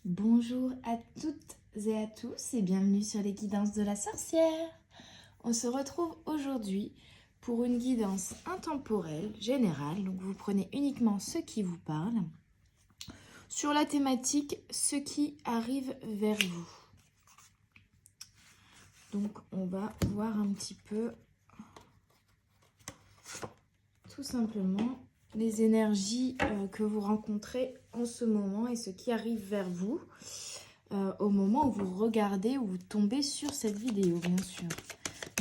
Bonjour à toutes et à tous et bienvenue sur les guidances de la sorcière. On se retrouve aujourd'hui pour une guidance intemporelle, générale, donc vous prenez uniquement ce qui vous parle, sur la thématique « Ce qui arrive vers vous ». Donc on va voir un petit peu, tout simplement, les énergies que vous rencontrez en ce moment et ce qui arrive vers vous au moment où vous regardez ou vous tombez sur cette vidéo, bien sûr.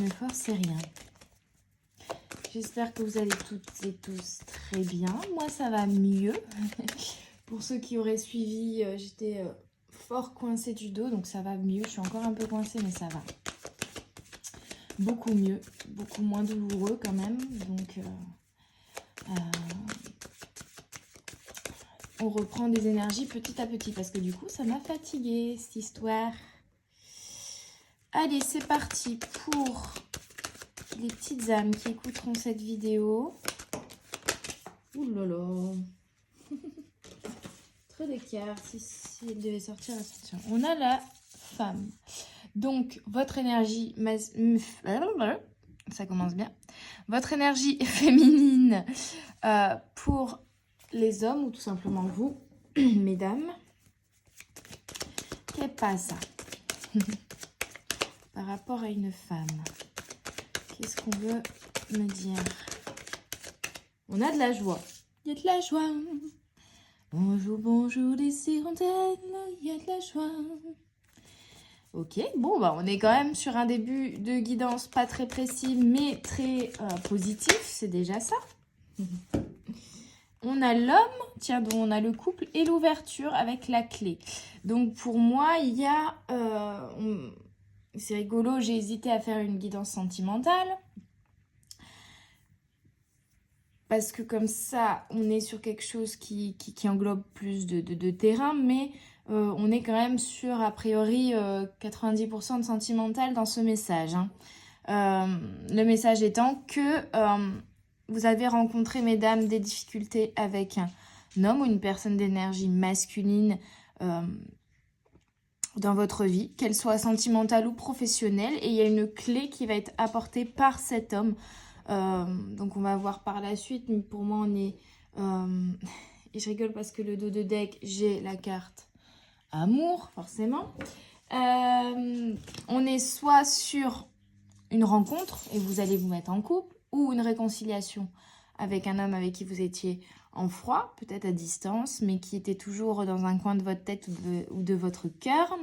Ne forcez rien. J'espère que vous allez toutes et tous très bien. Moi, ça va mieux. Pour ceux qui auraient suivi, j'étais fort coincée du dos, donc ça va mieux. Je suis encore un peu coincée, mais ça va. Beaucoup mieux, beaucoup moins douloureux quand même. Donc, on reprend des énergies petit à petit parce que du coup, ça m'a fatiguée cette histoire. Allez, c'est parti pour les petites âmes qui écouteront cette vidéo. Ouh là là. Très d'écart, si elle devait sortir, elle sortir. On a la femme. Donc, votre énergie... Ça commence bien. Votre énergie féminine pour les hommes, ou tout simplement vous, mesdames. Qu'est-ce que ça par rapport à une femme? Qu'est-ce qu'on veut me dire? On a de la joie. Il y a de la joie. Bonjour, bonjour les hirondelles, il y a de la joie. Ok, bon, bah on est quand même sur un début de guidance pas très précis, mais très positif, c'est déjà ça. On a l'homme, tiens, donc on a le couple et l'ouverture avec la clé. Donc pour moi, il y a... c'est rigolo, j'ai hésité à faire une guidance sentimentale. Parce que comme ça, on est sur quelque chose qui englobe plus de terrain, mais on est quand même sur, a priori, 90% de sentimental dans ce message. Hein. Le message étant que vous avez rencontré, mesdames, des difficultés avec un homme ou une personne d'énergie masculine dans votre vie, qu'elle soit sentimentale ou professionnelle, et il y a une clé qui va être apportée par cet homme. Donc on va voir par la suite, mais pour moi on est... et je rigole parce que le dos de deck, j'ai la carte amour, forcément. On est soit sur une rencontre, et vous allez vous mettre en couple, ou une réconciliation avec un homme avec qui vous étiez en froid, peut-être à distance, mais qui était toujours dans un coin de votre tête ou de votre cœur.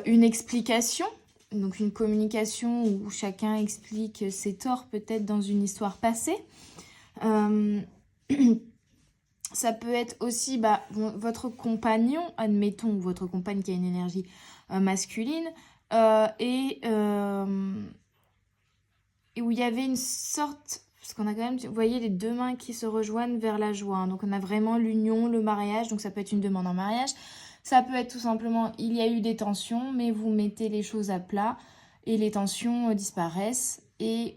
Une explication, donc une communication où chacun explique ses torts peut-être dans une histoire passée. Ça peut être aussi votre compagnon, admettons, votre compagne qui a une énergie masculine, et où il y avait une sorte... Parce qu'on a quand même, vous voyez, les deux mains qui se rejoignent vers la joie. Hein. Donc on a vraiment l'union, le mariage, donc ça peut être une demande en mariage. Ça peut être tout simplement, il y a eu des tensions, mais vous mettez les choses à plat et les tensions disparaissent et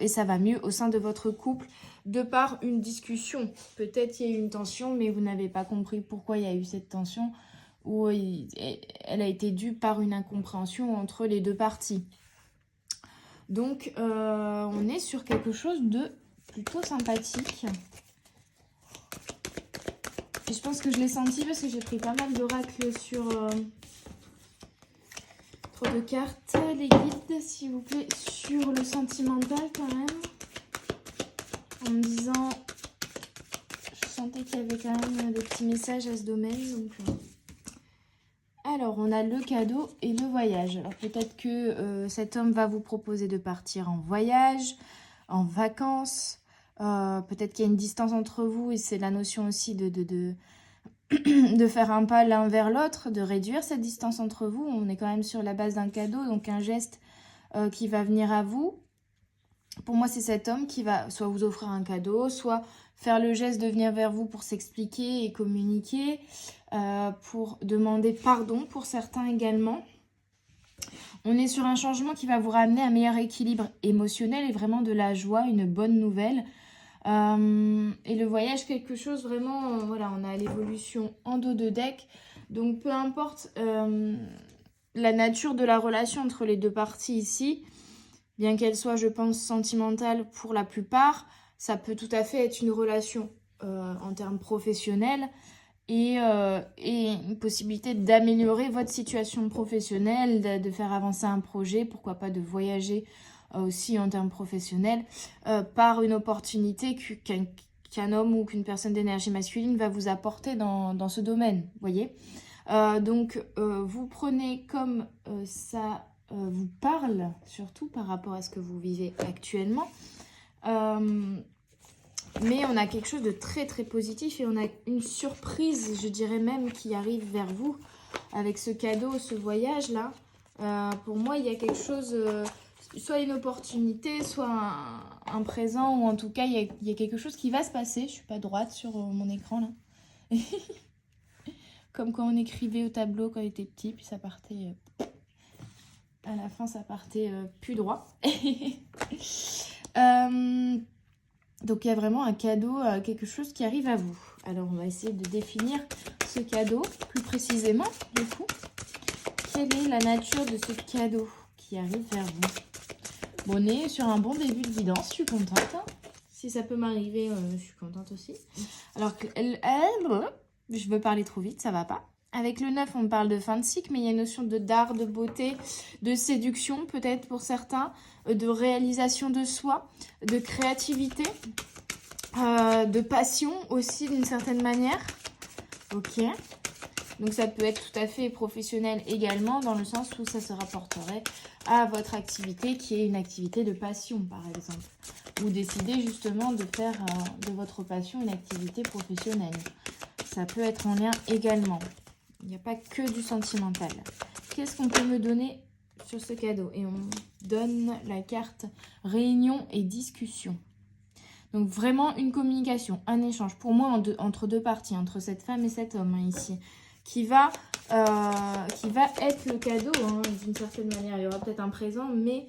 ça va mieux au sein de votre couple de par une discussion. Peut-être il y a eu une tension, mais vous n'avez pas compris pourquoi il y a eu cette tension ou elle a été due par une incompréhension entre les deux parties. Donc, on est sur quelque chose de plutôt sympathique. Et je pense que je l'ai senti parce que j'ai pris pas mal d'oracles sur... trop de cartes, les guides, s'il vous plaît, sur le sentimental quand même. En me disant... Je sentais qu'il y avait quand même des petits messages à ce domaine. Donc, Alors, on a le cadeau et le voyage. Alors, peut-être que cet homme va vous proposer de partir en voyage, en vacances. Peut-être qu'il y a une distance entre vous et c'est la notion aussi de faire un pas l'un vers l'autre, de réduire cette distance entre vous. On est quand même sur la base d'un cadeau, donc un geste qui va venir à vous. Pour moi, c'est cet homme qui va soit vous offrir un cadeau, soit faire le geste de venir vers vous pour s'expliquer et communiquer, pour demander pardon pour certains également. On est sur un changement qui va vous ramener un meilleur équilibre émotionnel et vraiment de la joie, une bonne nouvelle. Et le voyage, quelque chose vraiment, voilà, on a l'évolution en dos de deck. Donc peu importe la nature de la relation entre les deux parties ici, bien qu'elle soit, je pense, sentimentale pour la plupart, ça peut tout à fait être une relation en termes professionnels et une possibilité d'améliorer votre situation professionnelle, de faire avancer un projet, pourquoi pas de voyager aussi en termes professionnels, par une opportunité qu'un homme ou qu'une personne d'énergie masculine va vous apporter dans ce domaine, vous voyez. Donc, vous prenez comme ça vous parle, surtout par rapport à ce que vous vivez actuellement. Mais on a quelque chose de très très positif et on a une surprise, je dirais même, qui arrive vers vous avec ce cadeau, ce voyage-là. Pour moi, il y a quelque chose, soit une opportunité, soit un présent, ou en tout cas, il y a quelque chose qui va se passer. Je ne suis pas droite sur mon écran là. Comme quand on écrivait au tableau quand on était petit, puis ça partait... à la fin, ça partait plus droit. Donc, il y a vraiment un cadeau, quelque chose qui arrive à vous. Alors, on va essayer de définir ce cadeau plus précisément, du coup. Quelle est la nature de ce cadeau qui arrive vers vous? Bon, on est sur un bon début de guidance, je suis contente. Hein. Si ça peut m'arriver, je suis contente aussi. Alors, je veux parler trop vite, ça va pas. Avec le 9, on parle de fin de cycle, mais il y a une notion d'art, de beauté, de séduction peut-être pour certains, de réalisation de soi, de créativité, de passion aussi d'une certaine manière. Ok. Donc ça peut être tout à fait professionnel également, dans le sens où ça se rapporterait à votre activité qui est une activité de passion par exemple. Ou décider justement de faire de votre passion une activité professionnelle. Ça peut être en lien également. Il n'y a pas que du sentimental. Qu'est-ce qu'on peut me donner sur ce cadeau? Et on donne la carte réunion et discussion. Donc vraiment une communication, un échange. Pour moi, entre deux parties, entre cette femme et cet homme hein, ici, qui va être le cadeau hein, d'une certaine manière. Il y aura peut-être un présent, mais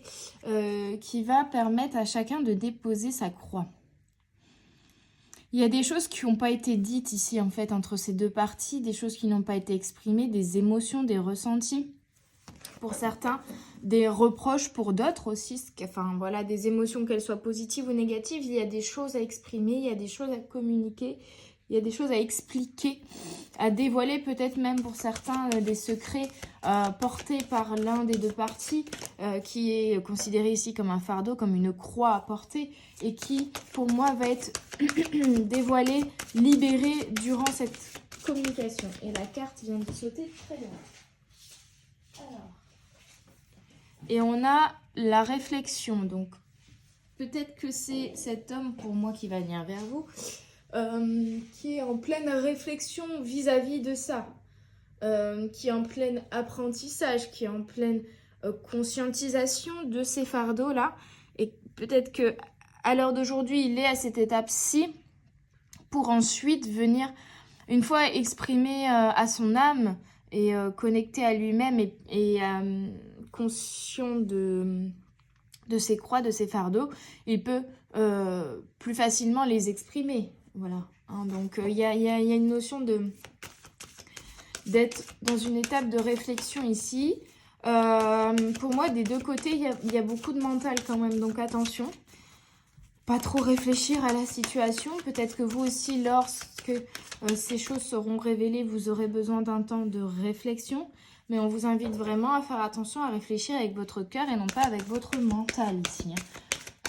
qui va permettre à chacun de déposer sa croix. Il y a des choses qui n'ont pas été dites ici, en fait, entre ces deux parties, des choses qui n'ont pas été exprimées, des émotions, des ressentis pour certains, des reproches pour d'autres aussi, enfin voilà, des émotions, qu'elles soient positives ou négatives, il y a des choses à exprimer, il y a des choses à communiquer, il y a des choses à expliquer, à dévoiler peut-être même pour certains des secrets portés par l'un des deux parties qui est considéré ici comme un fardeau, comme une croix à porter et qui pour moi va être dévoilé, libéré durant cette communication. Et la carte vient de sauter très bien. Alors. Et on a la réflexion, donc peut-être que c'est cet homme pour moi qui va venir vers vous, qui est en pleine réflexion vis-à-vis de ça, qui est en plein apprentissage, qui est en pleine conscientisation de ces fardeaux-là. Et peut-être que à l'heure d'aujourd'hui, il est à cette étape-ci pour ensuite venir, une fois exprimé à son âme et connecté à lui-même et conscient de ses croix, de ses fardeaux, il peut plus facilement les exprimer. Voilà. Hein, donc, il y a une notion d'être dans une étape de réflexion ici. Pour moi, des deux côtés, il y a beaucoup de mental quand même, donc attention. Pas trop réfléchir à la situation. Peut-être que vous aussi, lorsque ces choses seront révélées, vous aurez besoin d'un temps de réflexion. Mais on vous invite vraiment à faire attention, à réfléchir avec votre cœur et non pas avec votre mental ici. Hein.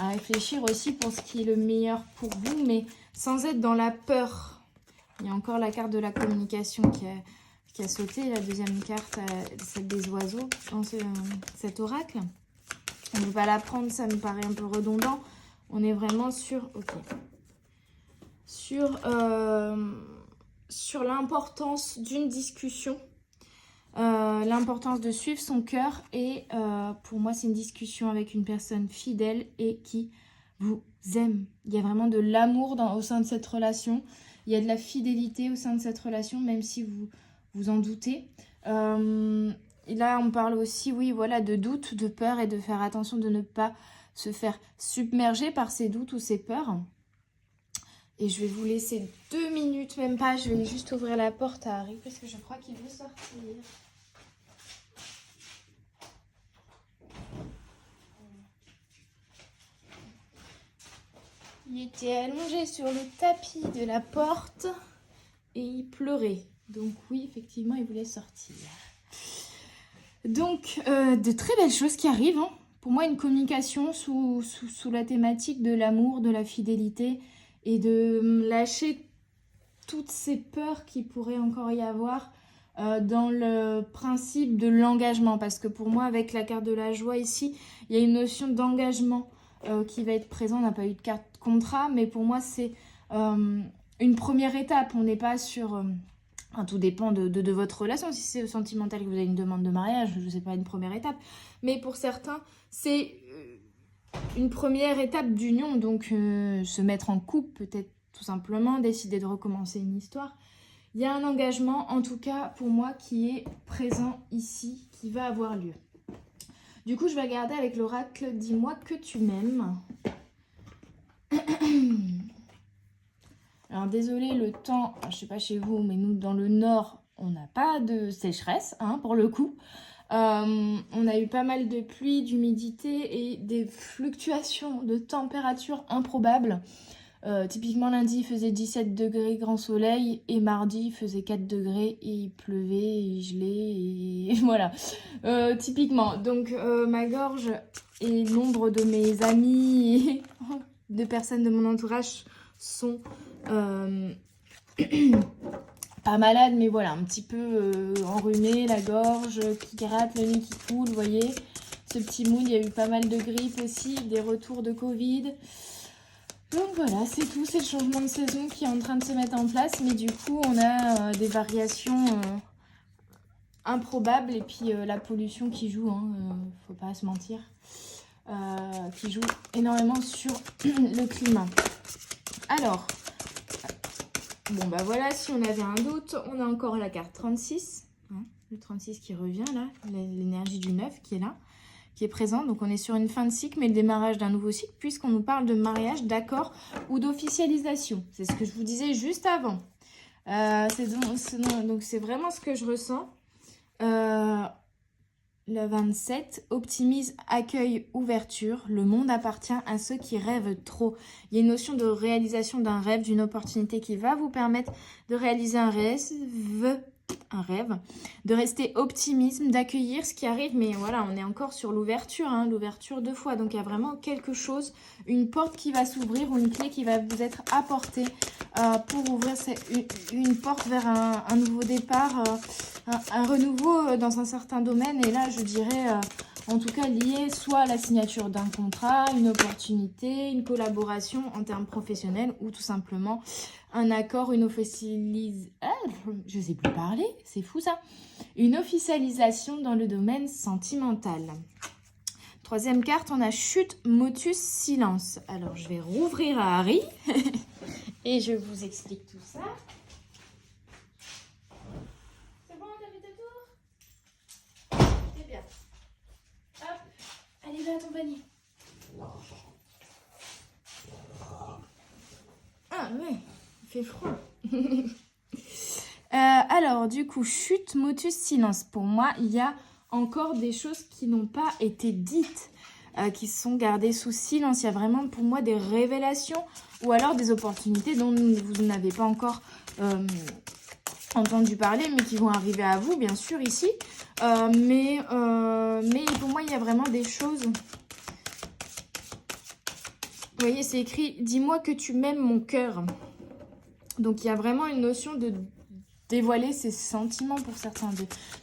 À réfléchir aussi pour ce qui est le meilleur pour vous, mais sans être dans la peur. Il y a encore la carte de la communication qui a sauté, la deuxième carte, celle des oiseaux, dans cet oracle. On ne va pas la prendre, ça me paraît un peu redondant. On est vraiment sur... Ok. Sur l'importance d'une discussion. L'importance de suivre son cœur et pour moi c'est une discussion avec une personne fidèle et qui vous aime. Il y a vraiment de l'amour au sein de cette relation, il y a de la fidélité au sein de cette relation même si vous en doutez. Et là on parle aussi oui voilà de doute, de peur et de faire attention de ne pas se faire submerger par ces doutes ou ces peurs. Et je vais vous laisser 2 minutes, même pas. Je vais juste ouvrir la porte à Harry parce que je crois qu'il veut sortir. Il était allongé sur le tapis de la porte et il pleurait. Donc oui, effectivement, il voulait sortir. Donc, de très belles choses qui arrivent. Hein. Pour moi, une communication sous la thématique de l'amour, de la fidélité et de lâcher toutes ces peurs qu'il pourrait encore y avoir dans le principe de l'engagement. Parce que pour moi, avec la carte de la joie ici, il y a une notion d'engagement qui va être présent. On n'a pas eu de carte contrat, mais pour moi, c'est une première étape. On n'est pas sur... tout dépend de votre relation. Si c'est sentimental que vous avez une demande de mariage, je ne sais pas, une première étape. Mais pour certains, c'est une première étape d'union. Donc, se mettre en couple, peut-être tout simplement, décider de recommencer une histoire. Il y a un engagement, en tout cas, pour moi, qui est présent ici, qui va avoir lieu. Du coup, je vais regarder avec l'oracle « Dis-moi que tu m'aimes ». Alors désolé, le temps, je sais pas chez vous, mais nous dans le nord, on n'a pas de sécheresse, hein, pour le coup. On a eu pas mal de pluie, d'humidité et des fluctuations de température improbables. Typiquement lundi il faisait 17 degrés grand soleil et mardi il faisait 4 degrés et il pleuvait et il gelait et voilà. Typiquement, donc ma gorge et nombre de mes amis et de personnes de mon entourage sont pas malade, mais voilà, un petit peu enrhumé, la gorge qui gratte, le nez qui coule, vous voyez. Ce petit mood, il y a eu pas mal de grippe aussi, des retours de Covid. Donc voilà, c'est tout, c'est le changement de saison qui est en train de se mettre en place, mais du coup, on a des variations improbables et puis la pollution qui joue, hein, faut pas se mentir, qui joue énormément sur le climat. Alors... Bon bah voilà, si on avait un doute, on a encore la carte 36, hein, le 36 qui revient là, l'énergie du 9 qui est là, qui est présente. Donc on est sur une fin de cycle, mais le démarrage d'un nouveau cycle, puisqu'on nous parle de mariage, d'accord, ou d'officialisation. C'est ce que je vous disais juste avant. Donc c'est vraiment ce que je ressens. Le 27, optimise, accueille, ouverture. Le monde appartient à ceux qui rêvent trop. Il y a une notion de réalisation d'un rêve, d'une opportunité qui va vous permettre de réaliser un rêve, de rester optimisme, d'accueillir ce qui arrive. Mais voilà, on est encore sur l'ouverture, hein, l'ouverture 2 fois. Donc il y a vraiment quelque chose, une porte qui va s'ouvrir ou une clé qui va vous être apportée pour ouvrir une porte vers un nouveau départ, un renouveau dans un certain domaine. Et là, je dirais, en tout cas, lié soit à la signature d'un contrat, une opportunité, une collaboration en termes professionnels ou tout simplement un accord, une officialisation. Je sais plus parler, c'est fou ça. Une officialisation dans le domaine sentimental. Troisième carte, on a chute, motus, silence. Alors, je vais rouvrir à Harry et je vous explique tout ça. C'est bon, t'as fait ta tour? C'est bien. Hop, allez, va à ton panier. Ah ouais, il fait froid. Alors, du coup, chute, motus, silence. Pour moi, il y a encore des choses qui n'ont pas été dites, qui sont gardées sous silence. Il y a vraiment, pour moi, des révélations ou alors des opportunités dont vous n'avez pas encore entendu parler, mais qui vont arriver à vous, bien sûr, ici. Mais pour moi, il y a vraiment des choses... Vous voyez, c'est écrit « Dis-moi que tu m'aimes, mon cœur ». Donc, il y a vraiment une notion de dévoiler ses sentiments pour certains,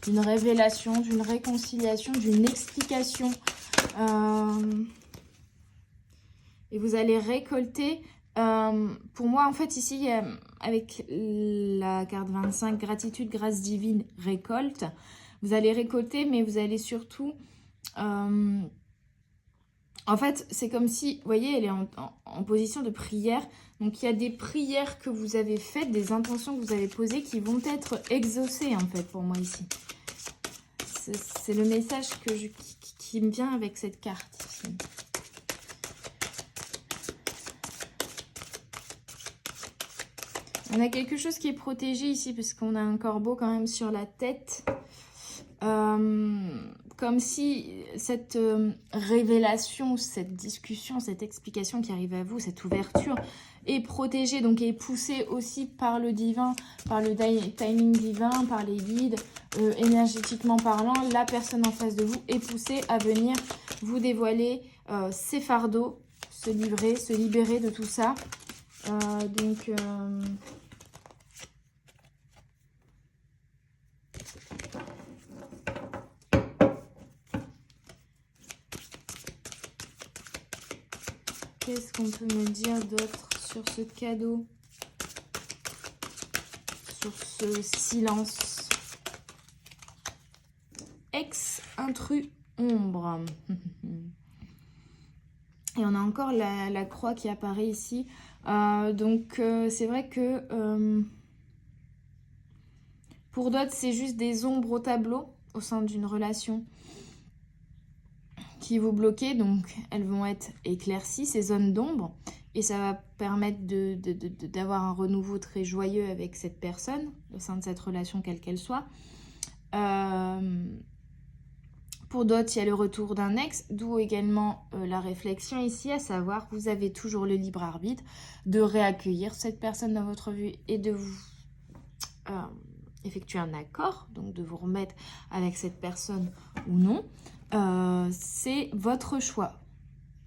d'une révélation, d'une réconciliation, d'une explication. Et vous allez récolter... pour moi, en fait, ici, avec la carte 25, gratitude, grâce divine, récolte. Vous allez récolter, mais vous allez surtout... En fait, c'est comme si, vous voyez, elle est en position de prière. Donc, il y a des prières que vous avez faites, des intentions que vous avez posées qui vont être exaucées, en fait, pour moi, ici. C'est le message qui me vient avec cette carte, ici. On a quelque chose qui est protégé ici, parce qu'on a un corbeau quand même sur la tête. Comme si cette révélation, cette discussion, cette explication qui arrive à vous, cette ouverture est protégée, donc est poussée aussi par le divin, par le timing divin, par les guides, énergétiquement parlant. La personne en face de vous est poussée à venir vous dévoiler ses fardeaux, se livrer, se libérer de tout ça. Donc... qu'est-ce qu'on peut me dire d'autre sur ce cadeau? Sur ce silence? Ex-intrus ombre. Et on a encore la croix qui apparaît ici. Donc c'est vrai que pour d'autres, c'est juste des ombres au tableau au sein d'une relation qui vous bloquez, donc elles vont être éclaircies, ces zones d'ombre, et ça va permettre d'avoir un renouveau très joyeux avec cette personne, au sein de cette relation, quelle qu'elle soit. Pour d'autres, il y a le retour d'un ex, d'où également la réflexion ici, à savoir que vous avez toujours le libre arbitre de réaccueillir cette personne dans votre vie et de vous effectuer un accord, donc de vous remettre avec cette personne ou non. C'est votre choix.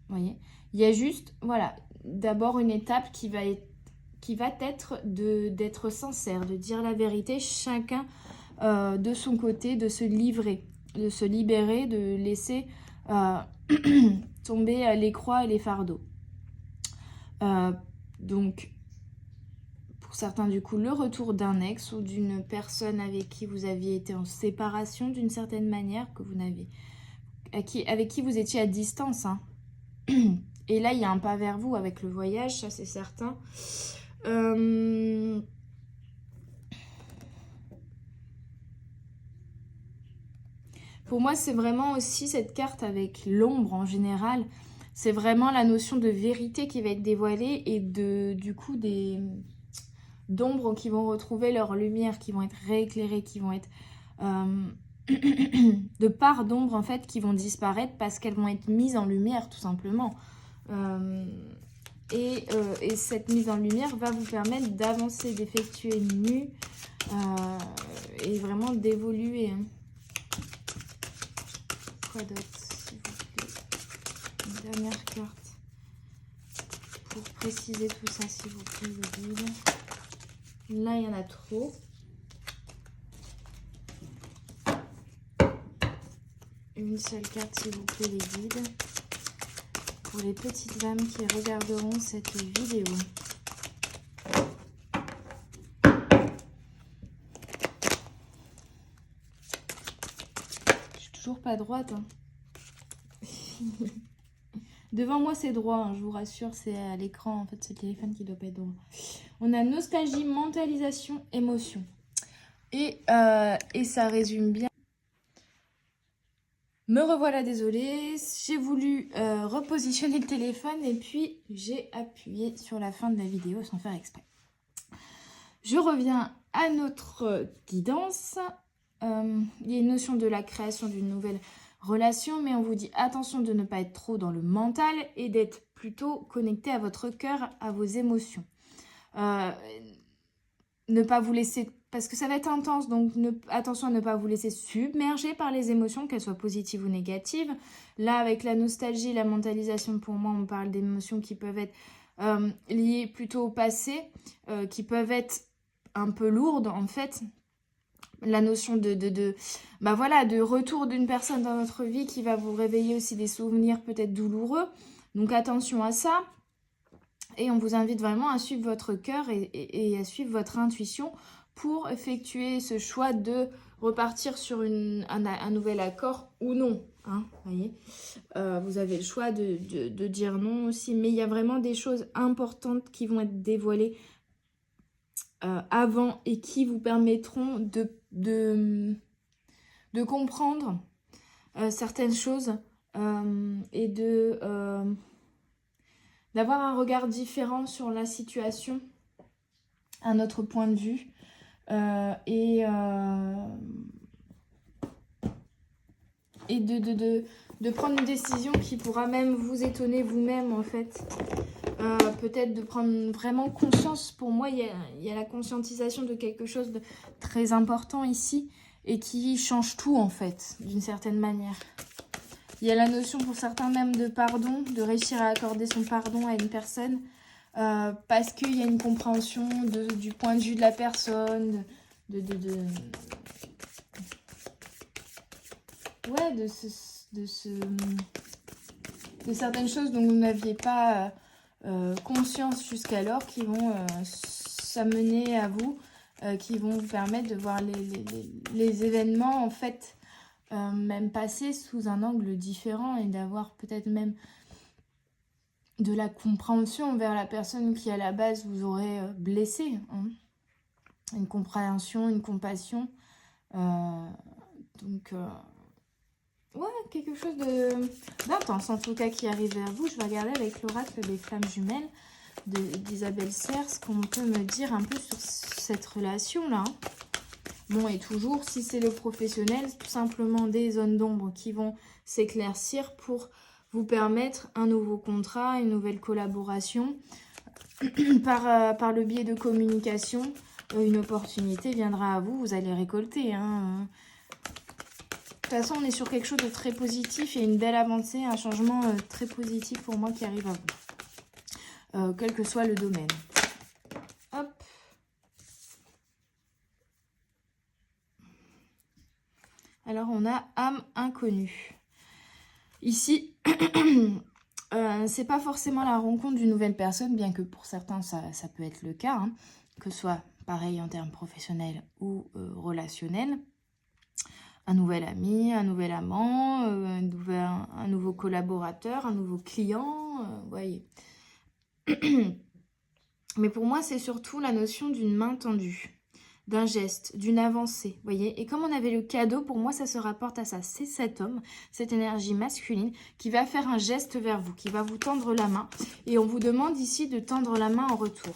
Vous voyez, il y a juste, voilà, d'abord une étape qui va être d'être sincère, de dire la vérité, chacun de son côté, de se livrer, de se libérer, de laisser tomber les croix et les fardeaux. Donc, pour certains, du coup, le retour d'un ex ou d'une personne avec qui vous aviez été en séparation d'une certaine manière, que vous n'avez avec qui vous étiez à distance. Hein. Et là, il y a un pas vers vous avec le voyage, ça c'est certain. Pour moi, c'est vraiment aussi cette carte avec l'ombre en général. C'est vraiment la notion de vérité qui va être dévoilée et du coup d'ombres qui vont retrouver leur lumière, qui vont être rééclairées, qui vont être... de parts d'ombre en fait qui vont disparaître parce qu'elles vont être mises en lumière tout simplement. Et cette mise en lumière va vous permettre d'avancer, d'effectuer une mue et vraiment d'évoluer. Quoi d'autre, s'il vous plaît? Une dernière carte pour préciser tout ça, s'il vous plaît, le guide. Là, il y en a trop. Une seule carte, s'il vous plaît, les guides. Pour les petites âmes qui regarderont cette vidéo. Je suis toujours pas droite. Hein. Devant moi, c'est droit, hein, je vous rassure, c'est à l'écran, en fait, c'est le téléphone qui doit pas être droit. On a nostalgie, mentalisation, émotion. Et ça résume bien. Me revoilà, désolée, j'ai voulu repositionner le téléphone et puis j'ai appuyé sur la fin de la vidéo sans faire exprès. Je reviens à notre guidance. Il y a une notion de la création d'une nouvelle relation, mais on vous dit attention de ne pas être trop dans le mental et d'être plutôt connecté à votre cœur, à vos émotions. Ne pas vous laisser, parce que ça va être intense, donc attention à ne pas vous laisser submerger par les émotions, qu'elles soient positives ou négatives. Là, avec la nostalgie, la mentalisation, pour moi, on parle d'émotions qui peuvent être liées plutôt au passé, qui peuvent être un peu lourdes, en fait. La notion de retour d'une personne dans notre vie qui va vous réveiller aussi des souvenirs peut-être douloureux. Donc, attention à ça. Et on vous invite vraiment à suivre votre cœur et à suivre votre intuition pour effectuer ce choix de repartir sur un nouvel accord ou non. Hein, voyez, vous avez le choix de dire non aussi. Mais il y a vraiment des choses importantes qui vont être dévoilées avant et qui vous permettront de comprendre certaines choses et d'avoir un regard différent sur la situation un autre point de vue. Et de prendre une décision qui pourra même vous étonner vous-même en fait. Peut-être de prendre vraiment conscience. Pour moi, il y a la conscientisation de quelque chose de très important ici et qui change tout en fait, d'une certaine manière. Il y a la notion pour certains même de pardon, de réussir à accorder son pardon à une personne parce qu'il y a une compréhension du point de vue de la personne, de certaines choses dont vous n'aviez pas conscience jusqu'alors qui vont s'amener à vous, qui vont vous permettre de voir les événements en fait même passer sous un angle différent et d'avoir peut-être même de la compréhension envers la personne qui à la base vous aurait blessé, hein. Une compréhension, une compassion, donc ouais, quelque chose d'intense en tout cas qui arrive vers vous. Je vais regarder avec l'oracle des flammes jumelles d'Isabelle Serres ce qu'on peut me dire un peu sur cette relation-là. Bon, et toujours, si c'est le professionnel, tout simplement des zones d'ombre qui vont s'éclaircir pour vous permettre un nouveau contrat, une nouvelle collaboration. Par le biais de communication, une opportunité viendra à vous, vous allez récolter, hein. De toute façon, on est sur quelque chose de très positif et une belle avancée, un changement très positif pour moi qui arrive à vous, quel que soit le domaine. Hop. Alors, on a âme inconnue. Ici, c'est pas forcément la rencontre d'une nouvelle personne, bien que pour certains, ça peut être le cas, hein, que ce soit pareil en termes professionnels ou relationnels. Un nouvel ami, un nouvel amant, un nouveau collaborateur, un nouveau client, vous voyez. Mais pour moi, c'est surtout la notion d'une main tendue, d'un geste, d'une avancée, vous voyez. Et comme on avait le cadeau, pour moi, ça se rapporte à ça. C'est cet homme, cette énergie masculine qui va faire un geste vers vous, qui va vous tendre la main. Et on vous demande ici de tendre la main en retour.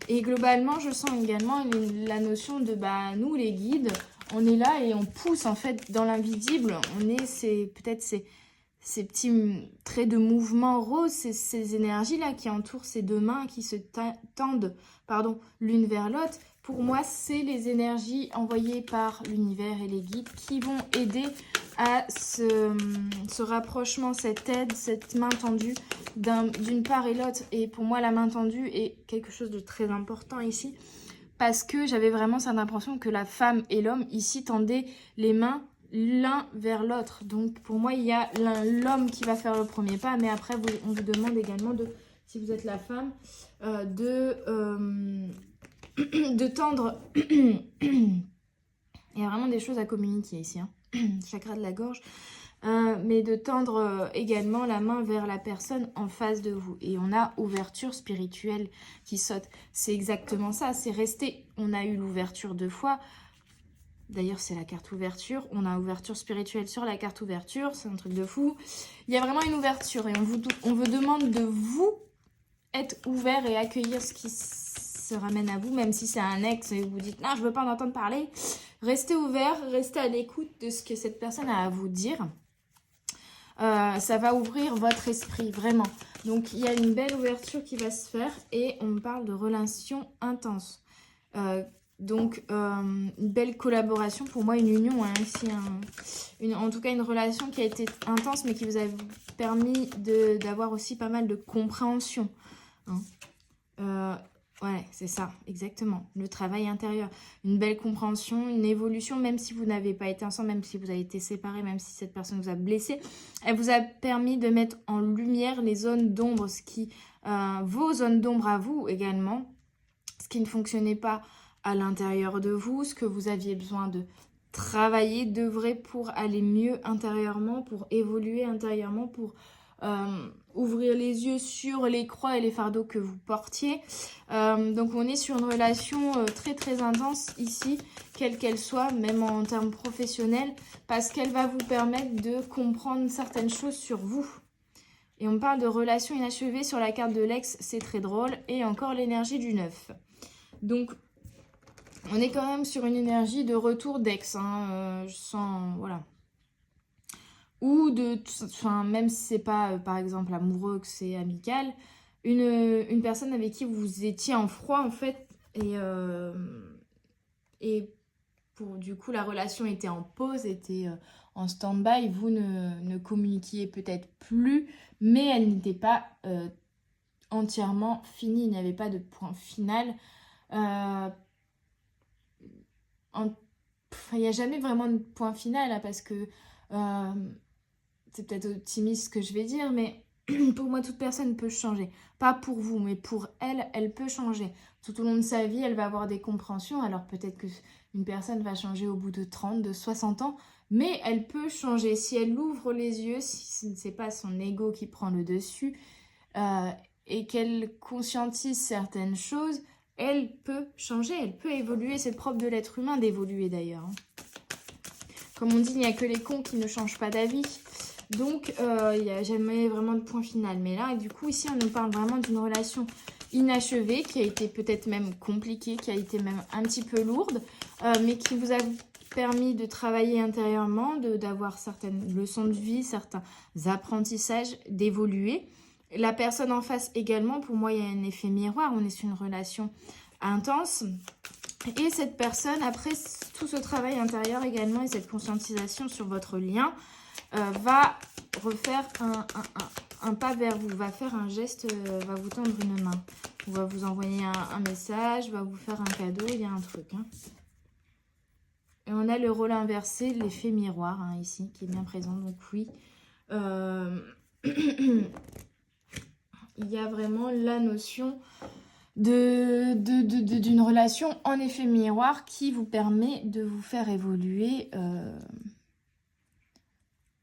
Et globalement, je sens également la notion de, nous, les guides, on est là et on pousse en fait dans l'invisible. On est peut-être ces petits traits de mouvement rose, ces énergies-là qui entourent ces deux mains, qui se tendent l'une vers l'autre. Pour moi, c'est les énergies envoyées par l'univers et les guides qui vont aider à ce rapprochement, cette aide, cette main tendue d'une part et l'autre. Et pour moi, la main tendue est quelque chose de très important ici. Parce que j'avais vraiment cette impression que la femme et l'homme ici tendaient les mains l'un vers l'autre. Donc pour moi, il y a l'homme qui va faire le premier pas, mais après, on vous demande également, si vous êtes la femme, de tendre. Il y a vraiment des choses à communiquer ici, hein. Chakra de la gorge. Mais de tendre également la main vers la personne en face de vous. Et on a ouverture spirituelle qui saute. C'est exactement ça, c'est resté. On a eu l'ouverture 2 fois. D'ailleurs, c'est la carte ouverture. On a ouverture spirituelle sur la carte ouverture. C'est un truc de fou. Il y a vraiment une ouverture et on vous demande de vous être ouvert et accueillir ce qui se ramène à vous, même si c'est un ex et vous dites « Non, je ne veux pas en entendre parler ». Restez ouvert, restez à l'écoute de ce que cette personne a à vous dire. Ça va ouvrir votre esprit, vraiment. Donc, il y a une belle ouverture qui va se faire et on parle de relations intenses. Donc, une belle collaboration, pour moi, une union, hein, ici, en tout cas, une relation qui a été intense, mais qui vous a permis d'avoir aussi pas mal de compréhension, hein. Ouais, c'est ça, exactement. Le travail intérieur. Une belle compréhension, une évolution, même si vous n'avez pas été ensemble, même si vous avez été séparés, même si cette personne vous a blessé. Elle vous a permis de mettre en lumière les zones d'ombre, vos zones d'ombre à vous également, ce qui ne fonctionnait pas à l'intérieur de vous, ce que vous aviez besoin de travailler, d'œuvrer pour aller mieux intérieurement, pour évoluer intérieurement, pour ouvrir les yeux sur les croix et les fardeaux que vous portiez. Donc on est sur une relation très très intense ici, quelle qu'elle soit, même en termes professionnels, parce qu'elle va vous permettre de comprendre certaines choses sur vous. Et on parle de relation inachevée sur la carte de l'ex, c'est très drôle. Et encore l'énergie du 9. Donc, on est quand même sur une énergie de retour d'ex. Hein, je sens, voilà. Ou de, enfin, même si c'est pas, par exemple, amoureux, que c'est amical, une personne avec qui vous étiez en froid, en fait, et pour, du coup, la relation était en pause, était en stand-by, vous ne communiquiez peut-être plus, mais elle n'était pas entièrement finie, il n'y avait pas de point final. Il n'y a jamais vraiment de point final, là, parce que c'est peut-être optimiste ce que je vais dire, mais pour moi, toute personne peut changer. Pas pour vous, mais pour elle, elle peut changer. Tout au long de sa vie, elle va avoir des compréhensions. Alors peut-être qu'une personne va changer au bout de 30, de 60 ans, mais elle peut changer. Si elle ouvre les yeux, si ce n'est pas son ego qui prend le dessus, et qu'elle conscientise certaines choses, elle peut changer, elle peut évoluer. C'est propre de l'être humain d'évoluer d'ailleurs. Hein. Comme on dit, il n'y a que les cons qui ne changent pas d'avis. Donc, il n'y a jamais vraiment de point final. Mais là, du coup, ici, on nous parle vraiment d'une relation inachevée, qui a été peut-être même compliquée, qui a été même un petit peu lourde, mais qui vous a permis de travailler intérieurement, d'avoir certaines leçons de vie, certains apprentissages, d'évoluer. La personne en face également, pour moi, il y a un effet miroir. On est sur une relation intense. Et cette personne, après tout ce travail intérieur également et cette conscientisation sur votre lien, va refaire un pas vers vous, va faire un geste, va vous tendre une main, ou va vous envoyer un message, va vous faire un cadeau, il y a un truc. Hein. Et on a le rôle inversé, l'effet miroir, hein, ici, qui est bien présent. Donc oui, il y a vraiment la notion d'une relation en effet miroir qui vous permet de vous faire évoluer,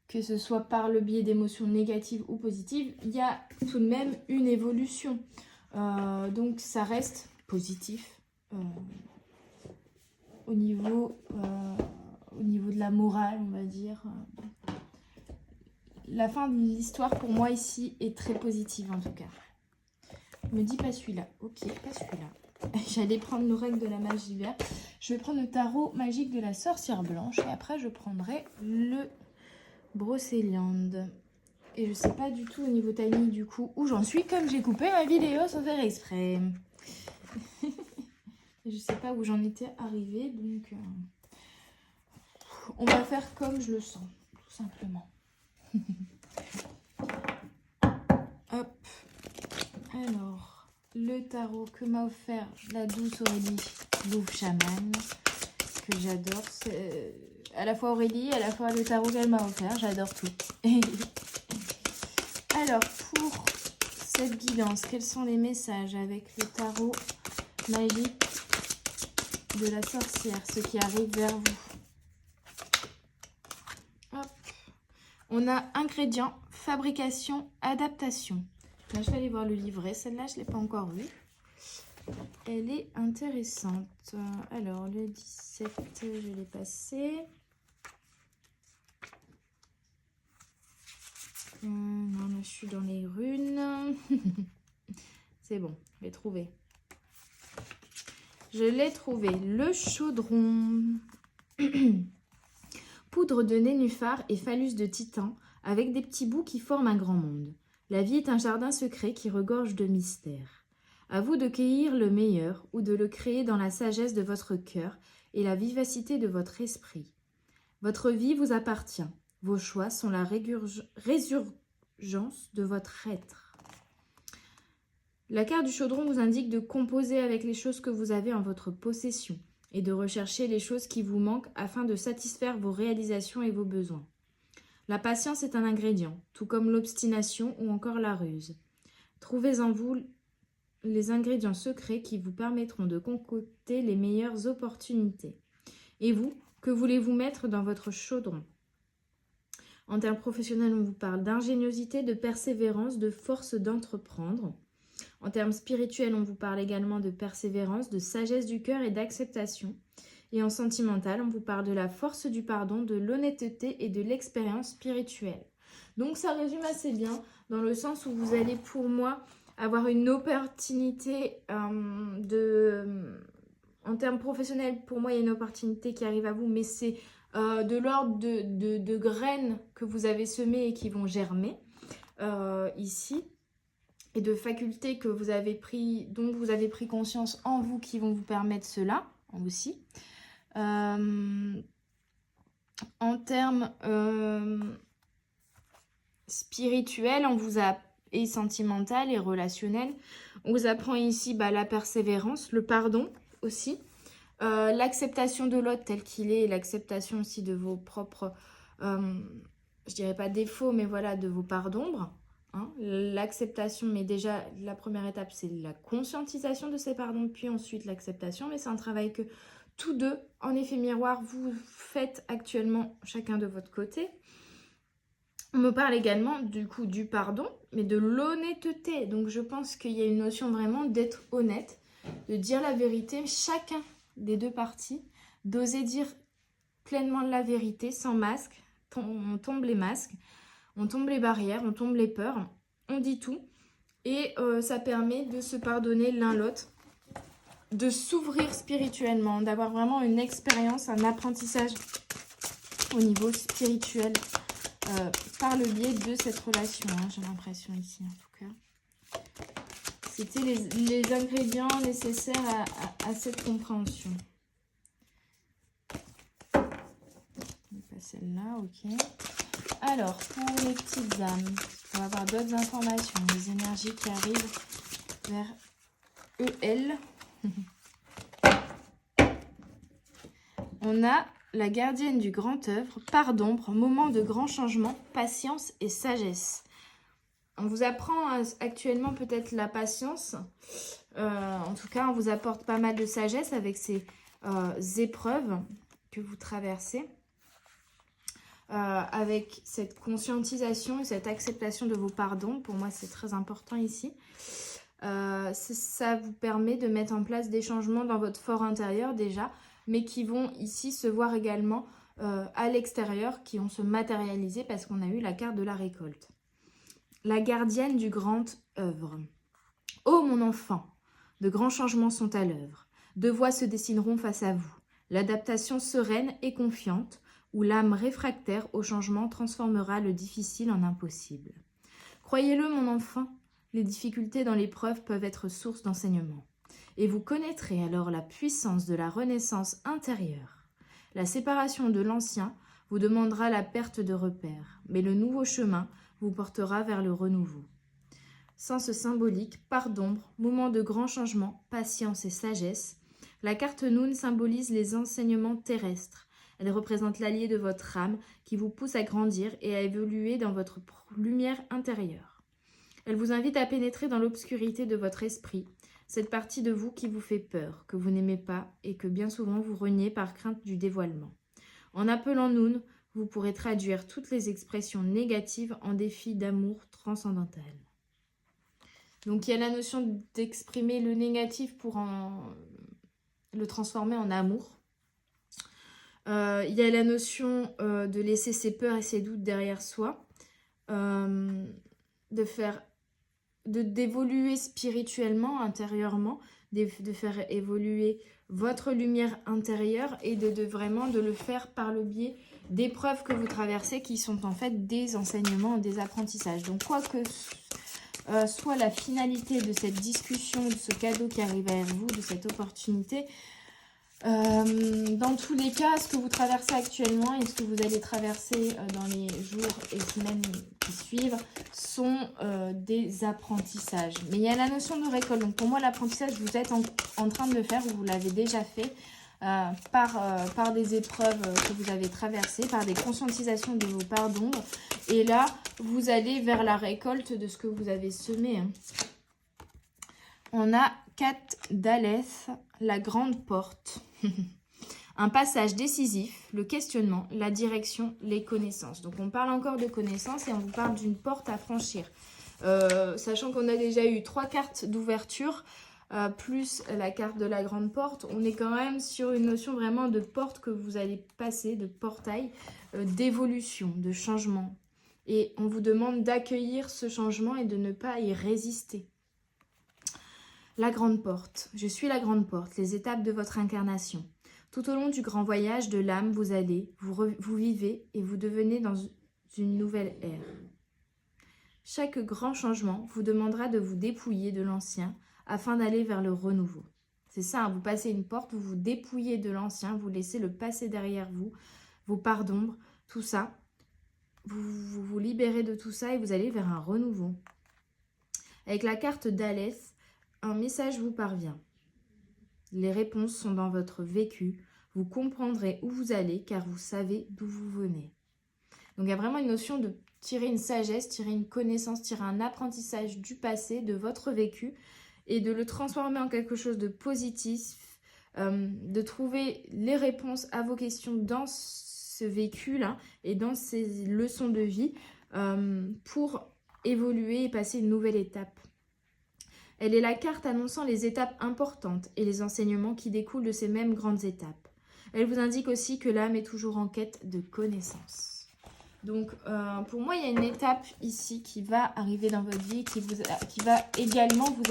que ce soit par le biais d'émotions négatives ou positives, il y a tout de même une évolution. Donc ça reste positif au niveau de la morale, on va dire. La fin de l'histoire pour moi ici est très positive en tout cas. Me dis pas celui-là. Ok, pas celui-là. J'allais prendre l'oreille de la magie verte. Je vais prendre le tarot magique de la sorcière blanche. Et après, je prendrai le brocéliande. Et je sais pas du tout au niveau timing du coup où j'en suis. Comme j'ai coupé ma vidéo sans faire exprès. Je sais pas où j'en étais arrivée. Donc, on va faire comme je le sens. Tout simplement. Hop. Alors, le tarot que m'a offert la douce Aurélie Louve Chamane, que j'adore. C'est à la fois Aurélie, à la fois le tarot qu'elle m'a offert, j'adore tout. Alors, pour cette guidance, quels sont les messages avec le tarot magique de la sorcière, ce qui arrive vers vous? Hop. On a ingrédients, fabrication, adaptation. Là, je vais aller voir le livret. Celle-là, je ne l'ai pas encore vue. Elle est intéressante. Alors, le 17, je l'ai passé. Non, là, je suis dans les runes. C'est bon, je l'ai trouvé. Je l'ai trouvé. Le chaudron. Poudre de nénuphar et phallus de titan, avec des petits bouts qui forment un grand monde. La vie est un jardin secret qui regorge de mystères. À vous de cueillir le meilleur ou de le créer dans la sagesse de votre cœur et la vivacité de votre esprit. Votre vie vous appartient. Vos choix sont la résurgence de votre être. La carte du chaudron vous indique de composer avec les choses que vous avez en votre possession et de rechercher les choses qui vous manquent afin de satisfaire vos réalisations et vos besoins. La patience est un ingrédient, tout comme l'obstination ou encore la ruse. Trouvez en vous les ingrédients secrets qui vous permettront de concocter les meilleures opportunités. Et vous, que voulez-vous mettre dans votre chaudron? En termes professionnels, on vous parle d'ingéniosité, de persévérance, de force d'entreprendre. En termes spirituels, on vous parle également de persévérance, de sagesse du cœur et d'acceptation. Et en sentimental, on vous parle de la force du pardon, de l'honnêteté et de l'expérience spirituelle. Donc ça résume assez bien dans le sens où vous allez pour moi avoir une opportunité en termes professionnels. Pour moi, il y a une opportunité qui arrive à vous, mais c'est de l'ordre de graines que vous avez semées et qui vont germer ici, et de facultés que vous avez pris, dont vous avez pris conscience en vous, qui vont vous permettre cela aussi. En termes spirituels, et sentimental et relationnel, on vous apprend ici la persévérance, le pardon aussi, l'acceptation de l'autre tel qu'il est, et l'acceptation aussi de vos propres, je dirais pas défauts, mais voilà, de vos parts d'ombre. Hein. L'acceptation, mais déjà la première étape, c'est la conscientisation de ces parts d'ombre, puis ensuite l'acceptation, mais c'est un travail que tous deux, en effet miroir, vous faites actuellement chacun de votre côté. On me parle également du coup du pardon, mais de l'honnêteté. Donc je pense qu'il y a une notion vraiment d'être honnête, de dire la vérité, chacun des deux parties, d'oser dire pleinement la vérité, sans masque. On tombe les masques, on tombe les barrières, on tombe les peurs, on dit tout. Et ça permet de se pardonner l'un l'autre, de s'ouvrir spirituellement, d'avoir vraiment une expérience, un apprentissage au niveau spirituel. Par le biais de cette relation, hein, j'ai l'impression ici en tout cas. C'était les ingrédients nécessaires à cette compréhension. Pas celle-là, ok. Alors, pour les petites âmes, on va avoir d'autres informations, les énergies qui arrivent vers EL. On a la gardienne du grand œuvre, part d'ombre, moment de grand changement, patience et sagesse. On vous apprend actuellement peut-être la patience. En tout cas, on vous apporte pas mal de sagesse avec ces épreuves que vous traversez. Avec cette conscientisation et cette acceptation de vos pardons. Pour moi, c'est très important ici. Ça vous permet de mettre en place des changements dans votre fort intérieur déjà, mais qui vont ici se voir également à l'extérieur, qui vont se matérialiser parce qu'on a eu la carte de la récolte. La gardienne du grand œuvre. Ô mon enfant, de grands changements sont à l'œuvre. Deux voies se dessineront face à vous. L'adaptation sereine et confiante, où l'âme réfractaire au changement transformera le difficile en impossible. Croyez-le, mon enfant, les difficultés dans l'épreuve peuvent être source d'enseignement. Et vous connaîtrez alors la puissance de la renaissance intérieure. La séparation de l'ancien vous demandera la perte de repères, mais le nouveau chemin vous portera vers le renouveau. Sens symbolique, part d'ombre, moment de grand changement, patience et sagesse. La carte Noun symbolise les enseignements terrestres. Elle représente l'allié de votre âme qui vous pousse à grandir et à évoluer dans votre lumière intérieure. Elle vous invite à pénétrer dans l'obscurité de votre esprit, cette partie de vous qui vous fait peur, que vous n'aimez pas et que bien souvent vous reniez par crainte du dévoilement. En appelant Noun, vous pourrez traduire toutes les expressions négatives en défis d'amour transcendantal. Donc il y a la notion d'exprimer le négatif pour le transformer en amour. Il y a la notion de laisser ses peurs et ses doutes derrière soi, d'évoluer spirituellement, intérieurement, de faire évoluer votre lumière intérieure et vraiment de le faire par le biais d'épreuves que vous traversez qui sont en fait des enseignements, des apprentissages. Donc quoi que soit la finalité de cette discussion, de ce cadeau qui arrive à vous, de cette opportunité, dans tous les cas, ce que vous traversez actuellement et ce que vous allez traverser dans les jours et semaines qui suivent sont des apprentissages. Mais il y a la notion de récolte. Donc pour moi, l'apprentissage, vous êtes en train de le faire, vous l'avez déjà fait par des épreuves que vous avez traversées, par des conscientisations de vos parts d'ombre. Et là, vous allez vers la récolte de ce que vous avez semé. Hein. On a 4 d'Alès, la grande porte. Un passage décisif, le questionnement, la direction, les connaissances. Donc on parle encore de connaissances et on vous parle d'une porte à franchir. Sachant qu'on a déjà eu 3 cartes d'ouverture, plus la carte de la grande porte, on est quand même sur une notion vraiment de porte que vous allez passer, de portail, d'évolution, de changement. Et on vous demande d'accueillir ce changement et de ne pas y résister. La grande porte. Je suis la grande porte, les étapes de votre incarnation. Tout au long du grand voyage de l'âme, vous vivez et vous devenez dans une nouvelle ère. Chaque grand changement vous demandera de vous dépouiller de l'ancien afin d'aller vers le renouveau. C'est ça, hein, vous passez une porte, vous vous dépouillez de l'ancien, vous laissez le passé derrière vous, vos parts d'ombre, tout ça. Vous libérez de tout ça et vous allez vers un renouveau. Avec la carte d'Alès, un message vous parvient. Les réponses sont dans votre vécu. Vous comprendrez où vous allez car vous savez d'où vous venez. Donc il y a vraiment une notion de tirer une sagesse, tirer une connaissance, tirer un apprentissage du passé, de votre vécu et de le transformer en quelque chose de positif, de trouver les réponses à vos questions dans ce vécu-là et dans ces leçons de vie pour évoluer et passer une nouvelle étape. Elle est la carte annonçant les étapes importantes et les enseignements qui découlent de ces mêmes grandes étapes. Elle vous indique aussi que l'âme est toujours en quête de connaissances. Donc, pour moi, il y a une étape ici qui va arriver dans votre vie, qui va également vous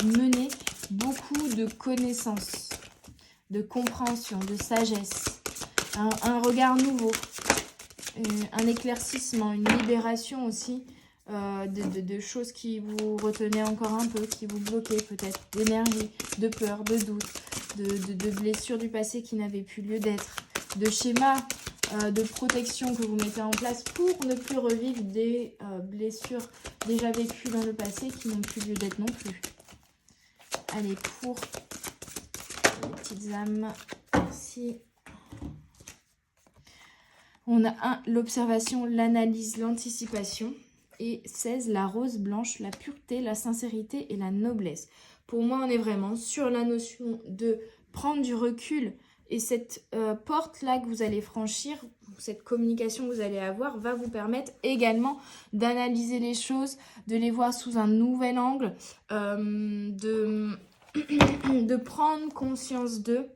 mener beaucoup de connaissances, de compréhension, de sagesse, un regard nouveau, un éclaircissement, une libération aussi. De choses qui vous retenaient encore un peu, qui vous bloquaient peut-être, d'énergie, de peur, de doute, de blessures du passé qui n'avaient plus lieu d'être, de schémas de protection que vous mettez en place pour ne plus revivre des blessures déjà vécues dans le passé qui n'ont plus lieu d'être non plus. Allez, pour les petites âmes, merci. On a l'observation, l'analyse, l'anticipation. Et 16, la rose blanche, la pureté, la sincérité et la noblesse. Pour moi, on est vraiment sur la notion de prendre du recul. Et cette porte-là que vous allez franchir, cette communication que vous allez avoir, va vous permettre également d'analyser les choses, de les voir sous un nouvel angle, de prendre conscience d'eux,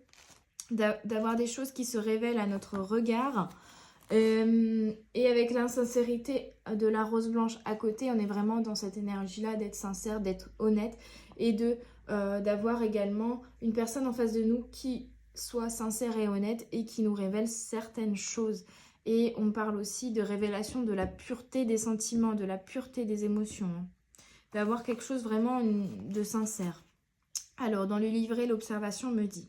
d'avoir des choses qui se révèlent à notre regard. Et avec l'insincérité de la rose blanche à côté, on est vraiment dans cette énergie-là d'être sincère, d'être honnête et d'avoir également une personne en face de nous qui soit sincère et honnête et qui nous révèle certaines choses. Et on parle aussi de révélation de la pureté des sentiments, de la pureté des émotions, d'avoir quelque chose vraiment de sincère. Alors, dans le livret, l'observation me dit: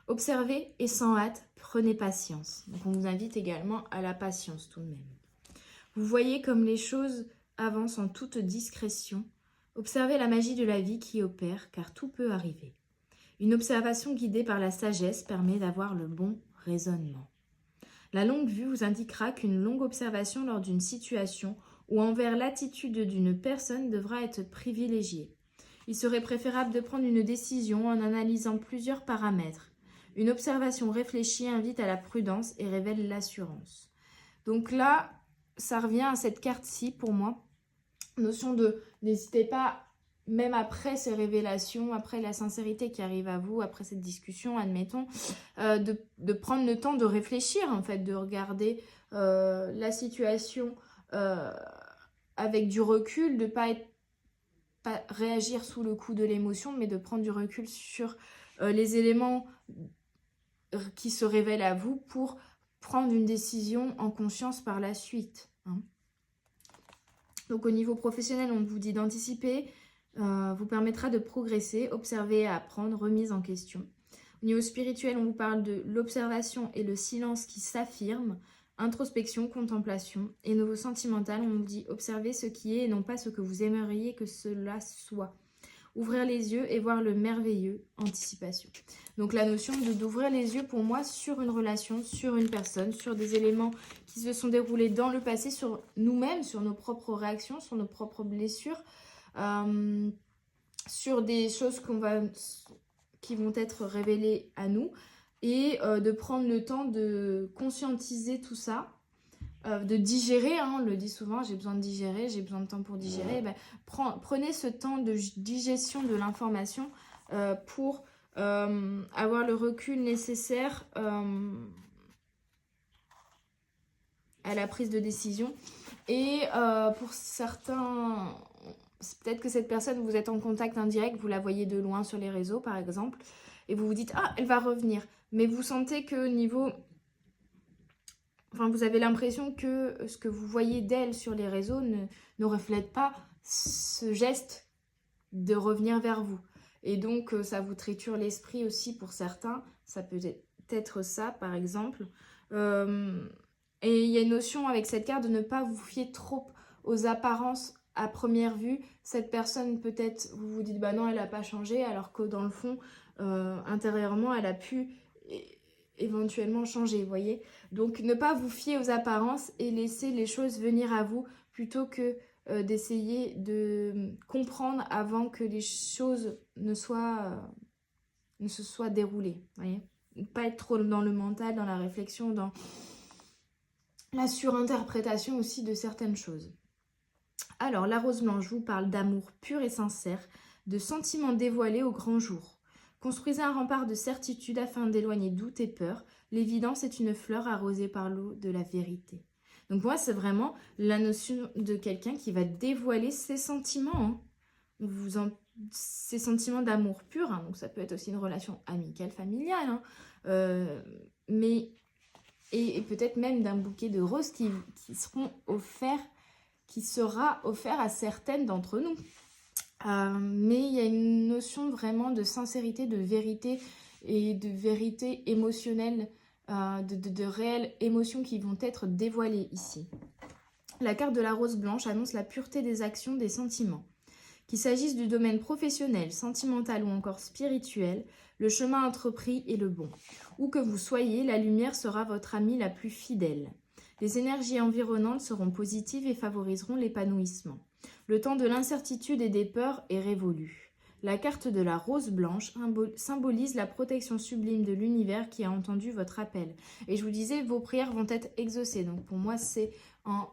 observez et sans hâte, prenez patience. Donc on vous invite également à la patience tout de même. Vous voyez comme les choses avancent en toute discrétion. Observez la magie de la vie qui opère, car tout peut arriver. Une observation guidée par la sagesse permet d'avoir le bon raisonnement. La longue vue vous indiquera qu'une longue observation lors d'une situation ou envers l'attitude d'une personne devra être privilégiée. Il serait préférable de prendre une décision en analysant plusieurs paramètres. Une observation réfléchie invite à la prudence et révèle l'assurance. Donc là, ça revient à cette carte-ci pour moi. Notion de n'hésitez pas, même après ces révélations, après la sincérité qui arrive à vous, après cette discussion, admettons, de prendre le temps de réfléchir, en fait, de regarder la situation avec du recul, de ne pas réagir sous le coup de l'émotion, mais de prendre du recul sur les éléments qui se révèlent à vous pour prendre une décision en conscience par la suite. Donc au niveau professionnel, on vous dit d'anticiper, vous permettra de progresser, observer, apprendre, remise en question. Au niveau spirituel, on vous parle de l'observation et le silence qui s'affirment, introspection, contemplation. Et niveau sentimental, on vous dit observer ce qui est et non pas ce que vous aimeriez que cela soit. Ouvrir les yeux et voir le merveilleux, anticipation. Donc la notion d'ouvrir les yeux pour moi sur une relation, sur une personne, sur des éléments qui se sont déroulés dans le passé, sur nous-mêmes, sur nos propres réactions, sur nos propres blessures, sur des choses qui vont être révélées à nous et de prendre le temps de conscientiser tout ça. De digérer, on le dit souvent, j'ai besoin de digérer, j'ai besoin de temps pour digérer. Prenez ce temps de digestion de l'information pour avoir le recul nécessaire à la prise de décision. Et pour certains peut-être que cette personne, vous êtes en contact indirect, vous la voyez de loin sur les réseaux par exemple, et vous vous dites, ah, elle va revenir. Mais vous sentez que niveau... Enfin, vous avez l'impression que ce que vous voyez d'elle sur les réseaux ne reflète pas ce geste de revenir vers vous. Et donc, ça vous triture l'esprit aussi pour certains. Ça peut être ça, par exemple. Et il y a une notion avec cette carte de ne pas vous fier trop aux apparences à première vue. Cette personne, peut-être, vous vous dites, bah non, elle n'a pas changé, alors que dans le fond, intérieurement, elle a pu éventuellement changer, vous voyez. Donc, ne pas vous fier aux apparences et laisser les choses venir à vous plutôt que d'essayer de comprendre avant que les choses ne se soient déroulées, vous voyez. Pas être trop dans le mental, dans la réflexion, dans la surinterprétation aussi de certaines choses. Alors, la rose blanche vous parle d'amour pur et sincère, de sentiments dévoilés au grand jour. Construisez un rempart de certitude afin d'éloigner doute et peur. L'évidence est une fleur arrosée par l'eau de la vérité. Donc moi, c'est vraiment la notion de quelqu'un qui va dévoiler ses sentiments. Ses sentiments d'amour pur. Donc ça peut être aussi une relation amicale, familiale. Mais et peut-être même d'un bouquet de roses qui sera offert à certaines d'entre nous. Mais il y a une notion vraiment de sincérité, de vérité et de vérité émotionnelle, de réelles émotions qui vont être dévoilées ici. La carte de la rose blanche annonce la pureté des actions, des sentiments. Qu'il s'agisse du domaine professionnel, sentimental ou encore spirituel, le chemin entrepris est le bon. Où que vous soyez, la lumière sera votre amie la plus fidèle. Les énergies environnantes seront positives et favoriseront l'épanouissement. Le temps de l'incertitude et des peurs est révolu. La carte de la rose blanche symbolise la protection sublime de l'univers qui a entendu votre appel. Et je vous disais, vos prières vont être exaucées. Donc pour moi, c'est en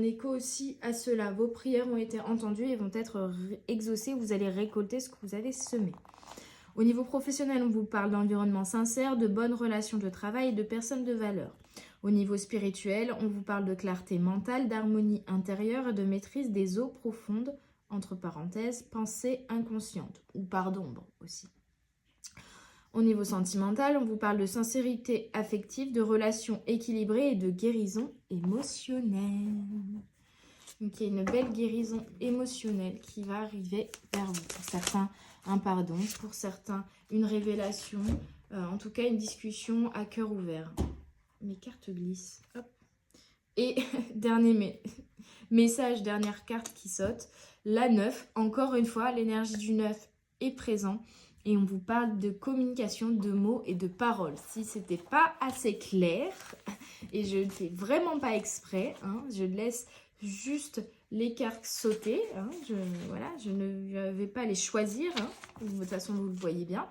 écho aussi à cela. Vos prières ont été entendues et vont être exaucées. Vous allez récolter ce que vous avez semé. Au niveau professionnel, on vous parle d'environnement sincère, de bonnes relations de travail et de personnes de valeur. Au niveau spirituel, on vous parle de clarté mentale, d'harmonie intérieure et de maîtrise des eaux profondes, entre parenthèses, pensées inconscientes, ou part d'ombre aussi. Au niveau sentimental, on vous parle de sincérité affective, de relations équilibrées et de guérison émotionnelle. Donc il y a une belle guérison émotionnelle qui va arriver vers vous. Pour certains, un pardon, pour certains, une révélation, en tout cas une discussion à cœur ouvert. Mes cartes glissent. Hop. Et dernier message, dernière carte qui saute. La 9, encore une fois, l'énergie du 9 est présente. Et on vous parle de communication, de mots et de paroles. Si ce n'était pas assez clair, et je ne fais vraiment pas exprès, je laisse juste les cartes sauter. Je ne vais pas les choisir. De toute façon, vous le voyez bien.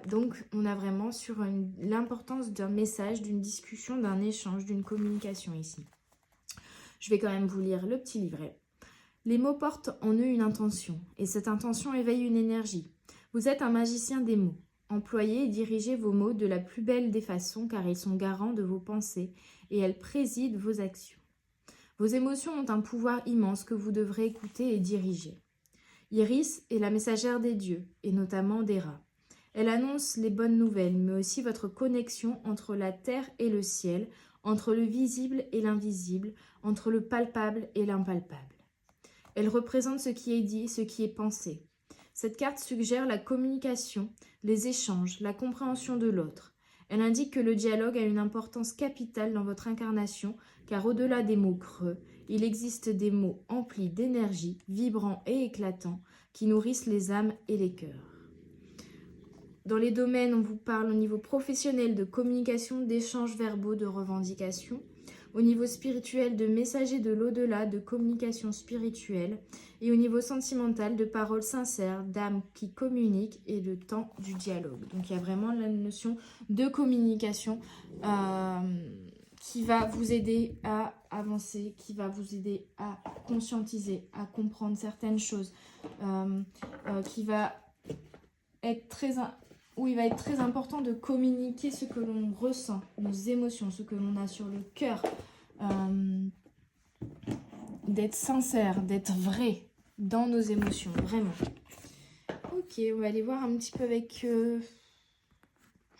Donc, on a vraiment sur l'importance d'un message, d'une discussion, d'un échange, d'une communication ici. Je vais quand même vous lire le petit livret. Les mots portent en eux une intention, et cette intention éveille une énergie. Vous êtes un magicien des mots. Employez et dirigez vos mots de la plus belle des façons, car ils sont garants de vos pensées, et elles président vos actions. Vos émotions ont un pouvoir immense que vous devrez écouter et diriger. Iris est la messagère des dieux, et notamment des rats. Elle annonce les bonnes nouvelles, mais aussi votre connexion entre la terre et le ciel, entre le visible et l'invisible, entre le palpable et l'impalpable. Elle représente ce qui est dit, ce qui est pensé. Cette carte suggère la communication, les échanges, la compréhension de l'autre. Elle indique que le dialogue a une importance capitale dans votre incarnation, car au-delà des mots creux, il existe des mots emplis d'énergie, vibrants et éclatants, qui nourrissent les âmes et les cœurs. Dans les domaines, on vous parle au niveau professionnel de communication, d'échanges verbaux, de revendications. Au niveau spirituel, de messagers de l'au-delà, de communication spirituelle. Et au niveau sentimental, de paroles sincères, d'âmes qui communiquent et de temps du dialogue. Donc il y a vraiment la notion de communication qui va vous aider à avancer, qui va vous aider à conscientiser, à comprendre certaines choses, qui va être où il va être très important de communiquer ce que l'on d'être sincère, d'être vrai dans nos émotions, vraiment. Ok, on va aller voir un petit peu avec... Je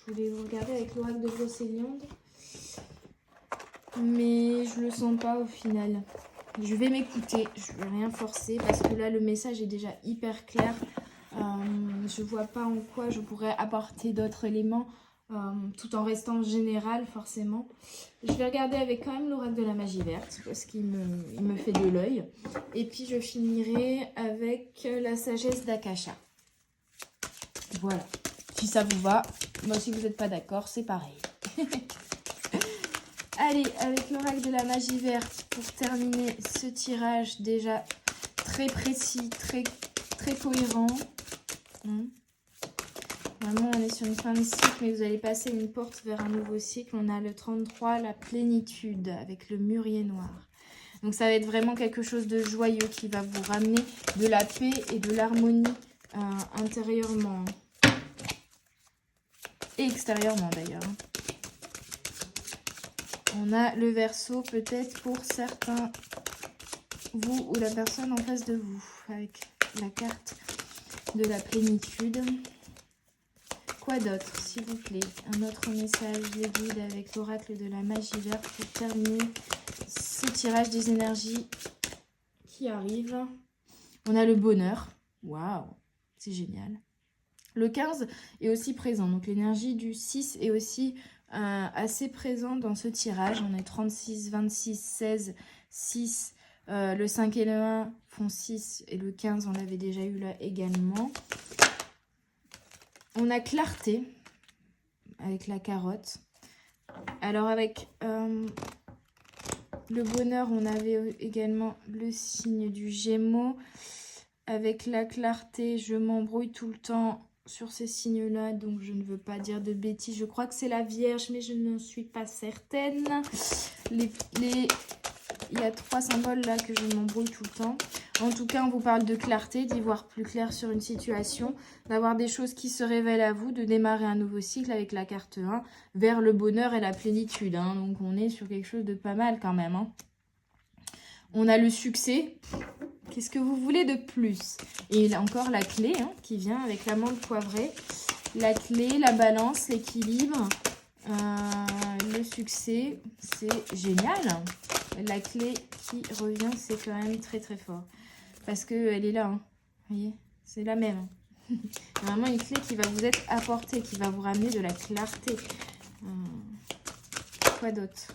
voulais vous regarder avec l'oracle de Brocéliande. Mais je le sens pas au final. Je vais m'écouter, je vais rien forcer parce que là le message est déjà hyper clair. Je vois pas en quoi je pourrais apporter d'autres éléments tout en restant général forcément. Je vais regarder avec quand même l'oracle de la magie verte parce qu'il me fait de l'œil. Et puis je finirai avec la sagesse d'Akasha. Voilà. Si ça vous va, moi si vous n'êtes pas d'accord, c'est pareil. Allez, avec l'oracle de la magie verte pour terminer ce tirage déjà très précis, très cohérent. Vraiment, on est sur une fin de cycle, mais vous allez passer une porte vers un nouveau cycle. On a le 33, la plénitude, avec le mûrier noir. Donc ça va être vraiment quelque chose de joyeux qui va vous ramener de la paix et de l'harmonie intérieurement. Et extérieurement d'ailleurs. On a le Verseau, peut-être pour certains, vous ou la personne en face de vous, avec la carte de la plénitude. Quoi d'autre, s'il vous plaît? Un autre message des guides avec l'oracle de la magie verte pour terminer ce tirage des énergies qui arrivent. On a le bonheur. Waouh, c'est génial. Le 15 est aussi présent, donc l'énergie du 6 est aussi assez présente dans ce tirage. On est 36, 26, 16, 6, le 5 et le 1 font 6 et le 15 on l'avait déjà eu là également. On a clarté avec la carotte. Alors avec le bonheur, on avait également le signe du Gémeaux. Avec la clarté, je m'embrouille tout le temps sur ces signes-là, donc je ne veux pas dire de bêtises. Je crois que c'est la Vierge, mais je n'en suis pas certaine. Il y a 3 symboles là que je m'embrouille tout le temps. En tout cas, on vous parle de clarté, d'y voir plus clair sur une situation, d'avoir des choses qui se révèlent à vous, de démarrer un nouveau cycle avec la carte 1 vers le bonheur et la plénitude. Hein. Donc on est sur quelque chose de pas mal quand même. Hein. On a le succès. Qu'est-ce que vous voulez de plus? Et il a encore la clé qui vient avec l'amande poivrée. La clé, la balance, l'équilibre, le succès, c'est génial. La clé qui revient, c'est quand même très très fort. Parce qu'elle est là, vous voyez, c'est la même. Vraiment une clé qui va vous être apportée, qui va vous ramener de la clarté. Quoi d'autre?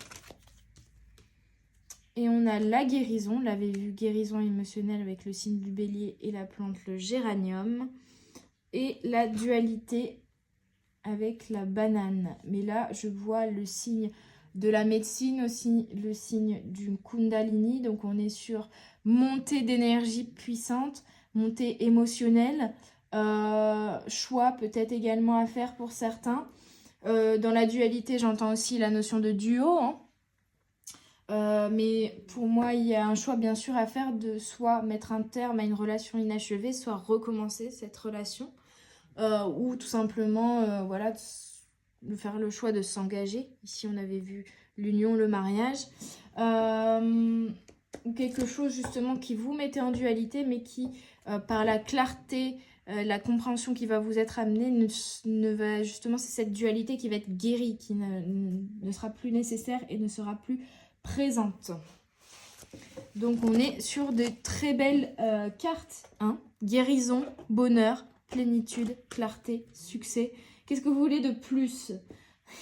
Et on a la guérison, on l'avait vu, guérison émotionnelle avec le signe du bélier et la plante, le géranium. Et la dualité avec la banane. Mais là, je vois le signe de la médecine, aussi le signe du Kundalini. Donc, on est sur montée d'énergie puissante, montée émotionnelle. Choix peut-être également à faire pour certains. Dans la dualité, j'entends aussi la notion de duo, mais pour moi, il y a un choix bien sûr à faire de soit mettre un terme à une relation inachevée, soit recommencer cette relation, ou tout simplement voilà, de faire le choix de s'engager. Ici, on avait vu l'union, le mariage, ou quelque chose justement qui vous mettait en dualité, mais qui, par la clarté, la compréhension qui va vous être amenée, ne va justement, c'est cette dualité qui va être guérie, qui ne sera plus nécessaire et ne sera plus présente. Donc on est sur de très belles cartes. Guérison, bonheur, plénitude, clarté, succès. Qu'est-ce que vous voulez de plus?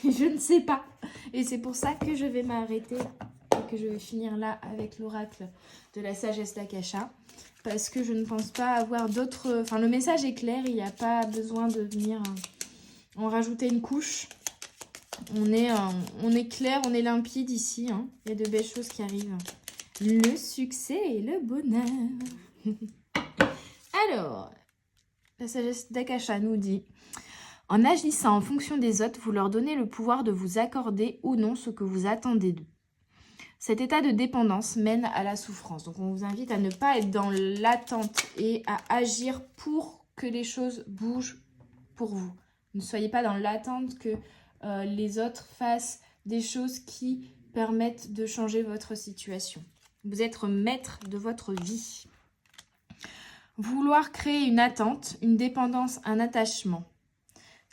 Je ne sais pas. Et c'est pour ça que je vais m'arrêter et que je vais finir là avec l'oracle de la sagesse d'Akasha. Parce que je ne pense pas avoir d'autres... Enfin, le message est clair. Il n'y a pas besoin de venir en rajouter une couche. On est clair, on est limpide ici. Il y a de belles choses qui arrivent. Le succès et le bonheur. Alors, la sagesse d'Akasha nous dit: en agissant en fonction des autres, vous leur donnez le pouvoir de vous accorder ou non ce que vous attendez d'eux. Cet état de dépendance mène à la souffrance. Donc, on vous invite à ne pas être dans l'attente et à agir pour que les choses bougent pour vous. Ne soyez pas dans l'attente que les autres fassent des choses qui permettent de changer votre situation. Vous êtes maître de votre vie. Vouloir créer une attente, une dépendance, un attachement.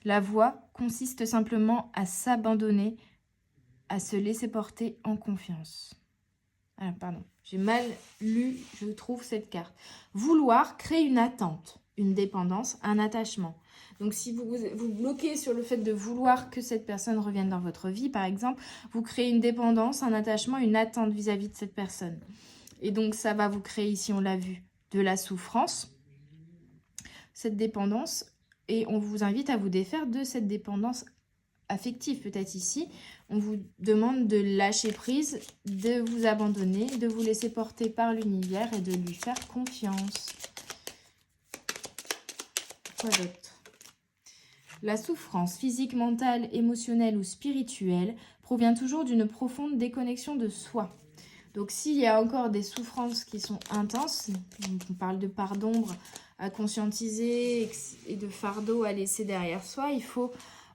La voie consiste simplement à s'abandonner, à se laisser porter en confiance. Ah, pardon, j'ai mal lu, je trouve, cette carte. Vouloir créer une attente, une dépendance, un attachement. Donc, si vous bloquez sur le fait de vouloir que cette personne revienne dans votre vie, par exemple, vous créez une dépendance, un attachement, une attente vis-à-vis de cette personne. Et donc, ça va vous créer, ici, on l'a vu, de la souffrance, cette dépendance. Et on vous invite à vous défaire de cette dépendance affective. Peut-être ici, on vous demande de lâcher prise, de vous abandonner, de vous laisser porter par l'univers et de lui faire confiance. Quoi d'autre? La souffrance physique, mentale, émotionnelle ou spirituelle provient toujours d'une profonde déconnexion de soi. Donc s'il y a encore des souffrances qui sont intenses, on parle de part d'ombre à conscientiser et de fardeau à laisser derrière soi, il faut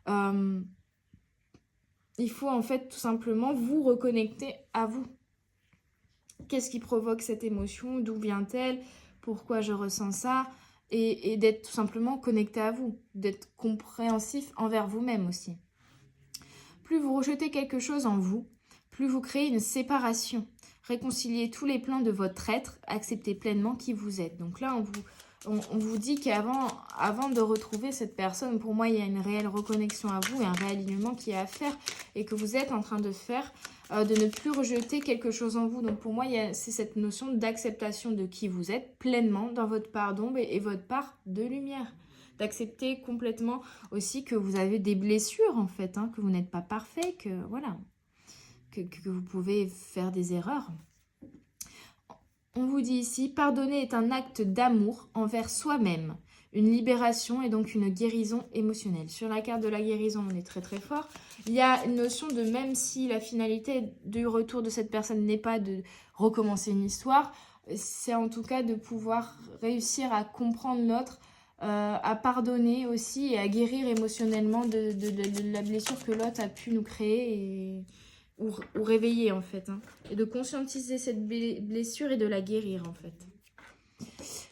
en fait tout simplement vous reconnecter à vous. Qu'est-ce qui provoque cette émotion? D'où vient-elle? Pourquoi je ressens ça? Et d'être tout simplement connecté à vous, d'être compréhensif envers vous-même aussi. Plus vous rejetez quelque chose en vous, plus vous créez une séparation. Réconciliez tous les plans de votre être, acceptez pleinement qui vous êtes. Donc là, on vous dit qu'avant de retrouver cette personne, pour moi, il y a une réelle reconnexion à vous et un réalignement qui est à faire et que vous êtes en train de faire, de ne plus rejeter quelque chose en vous. Donc pour moi, c'est cette notion d'acceptation de qui vous êtes pleinement dans votre part d'ombre et votre part de lumière. D'accepter complètement aussi que vous avez des blessures en fait, hein, que vous n'êtes pas parfait, que voilà, que vous pouvez faire des erreurs. On vous dit ici, pardonner est un acte d'amour envers soi-même, une libération et donc une guérison émotionnelle. Sur la carte de la guérison, on est très très fort. Il y a une notion de même si la finalité du retour de cette personne n'est pas de recommencer une histoire, c'est en tout cas de pouvoir réussir à comprendre l'autre, à pardonner aussi et à guérir émotionnellement de la blessure que l'autre a pu nous créer ou réveiller en fait. Hein. Et de conscientiser cette blessure et de la guérir en fait.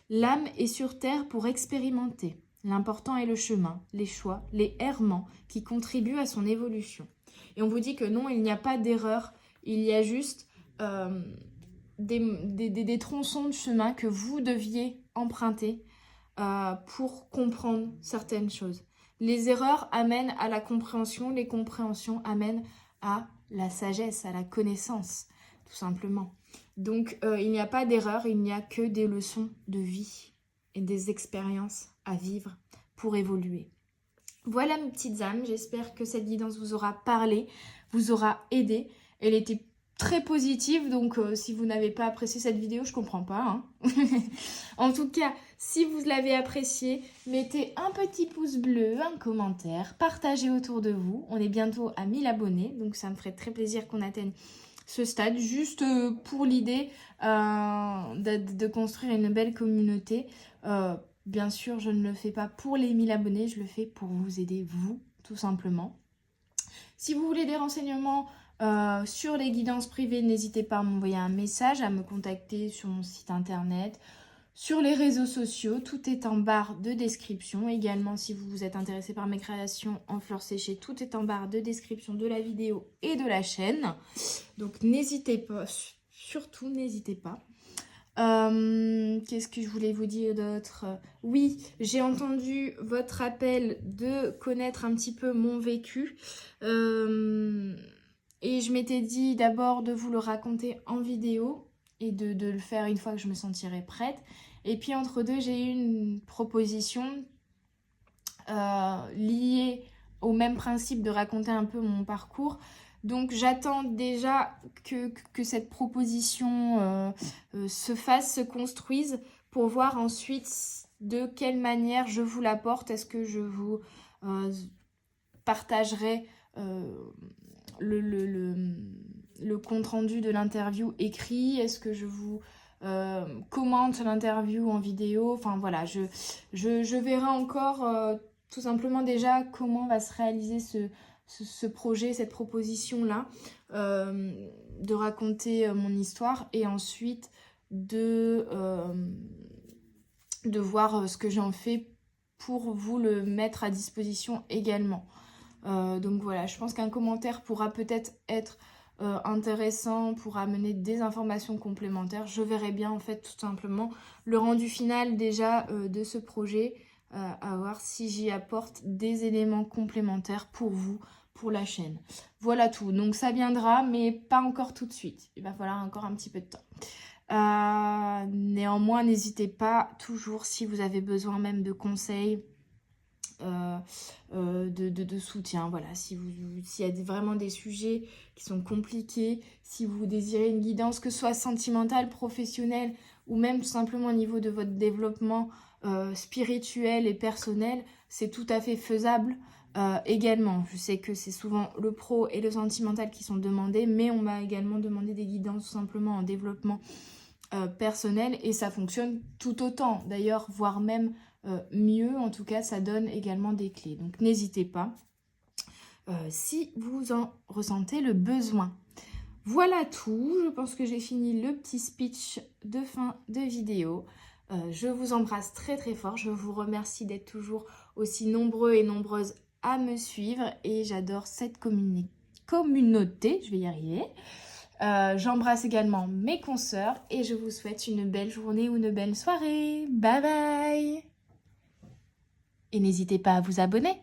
L'âme est sur terre pour expérimenter. L'important est le chemin, les choix, les errements qui contribuent à son évolution. Et on vous dit que non, il n'y a pas d'erreur, il y a juste des tronçons de chemin que vous deviez emprunter pour comprendre certaines choses. Les erreurs amènent à la compréhension, les compréhensions amènent à la sagesse, à la connaissance, tout simplement. Donc, il n'y a pas d'erreur, il n'y a que des leçons de vie et des expériences à vivre pour évoluer. Voilà mes petites âmes, j'espère que cette guidance vous aura parlé, vous aura aidé. Elle était très positive, donc si vous n'avez pas apprécié cette vidéo, je comprends pas. Hein. En tout cas, si vous l'avez appréciée, mettez un petit pouce bleu, un commentaire, partagez autour de vous. On est bientôt à 1000 abonnés, donc ça me ferait très plaisir qu'on atteigne ce stade, juste pour l'idée de construire une belle communauté. Bien sûr, je ne le fais pas pour les 1000 abonnés, je le fais pour vous aider, vous, tout simplement. Si vous voulez des renseignements sur les guidances privées, n'hésitez pas à m'envoyer un message, à me contacter sur mon site internet, sur les réseaux sociaux, tout est en barre de description. Également, si vous êtes intéressé par mes créations en fleurs séchées, tout est en barre de description de la vidéo et de la chaîne. Donc n'hésitez pas, surtout n'hésitez pas. Qu'est-ce que je voulais vous dire d'autre? Oui, j'ai entendu votre appel de connaître un petit peu mon vécu. Et je m'étais dit d'abord de vous le raconter en vidéo et de le faire une fois que je me sentirai prête. Et puis entre deux, j'ai eu une proposition liée au même principe de raconter un peu mon parcours. Donc j'attends déjà que cette proposition se fasse, se construise pour voir ensuite de quelle manière je vous l'apporte. Est-ce que je vous partagerai le compte-rendu de l'interview écrit? Est-ce que je vous commente l'interview en vidéo? Enfin voilà, je verrai encore tout simplement déjà comment va se réaliser ce projet, cette proposition-là, de raconter mon histoire et ensuite de voir ce que j'en fais pour vous le mettre à disposition également. Donc voilà, je pense qu'un commentaire pourra peut-être être intéressant pour amener des informations complémentaires. Je verrai bien en fait tout simplement le rendu final déjà de ce projet, à voir si j'y apporte des éléments complémentaires pour vous, pour la chaîne. Voilà tout, donc ça viendra mais pas encore tout de suite, il va falloir encore un petit peu de temps. Néanmoins, n'hésitez pas toujours si vous avez besoin même de conseils, de soutien, voilà, s'il y a vraiment des sujets qui sont compliqués, si vous désirez une guidance, que ce soit sentimentale, professionnelle ou même tout simplement au niveau de votre développement spirituel et personnel, c'est tout à fait faisable également. Je sais que c'est souvent le pro et le sentimental qui sont demandés, mais on m'a également demandé des guidances tout simplement en développement personnel et ça fonctionne tout autant, d'ailleurs, voire même mieux. En tout cas, ça donne également des clés. Donc, n'hésitez pas si vous en ressentez le besoin. Voilà tout. Je pense que j'ai fini le petit speech de fin de vidéo. Je vous embrasse très très fort. Je vous remercie d'être toujours aussi nombreux et nombreuses à me suivre et j'adore cette communauté. Je vais y arriver. J'embrasse également mes consoeurs et je vous souhaite une belle journée ou une belle soirée. Bye bye! Et n'hésitez pas à vous abonner.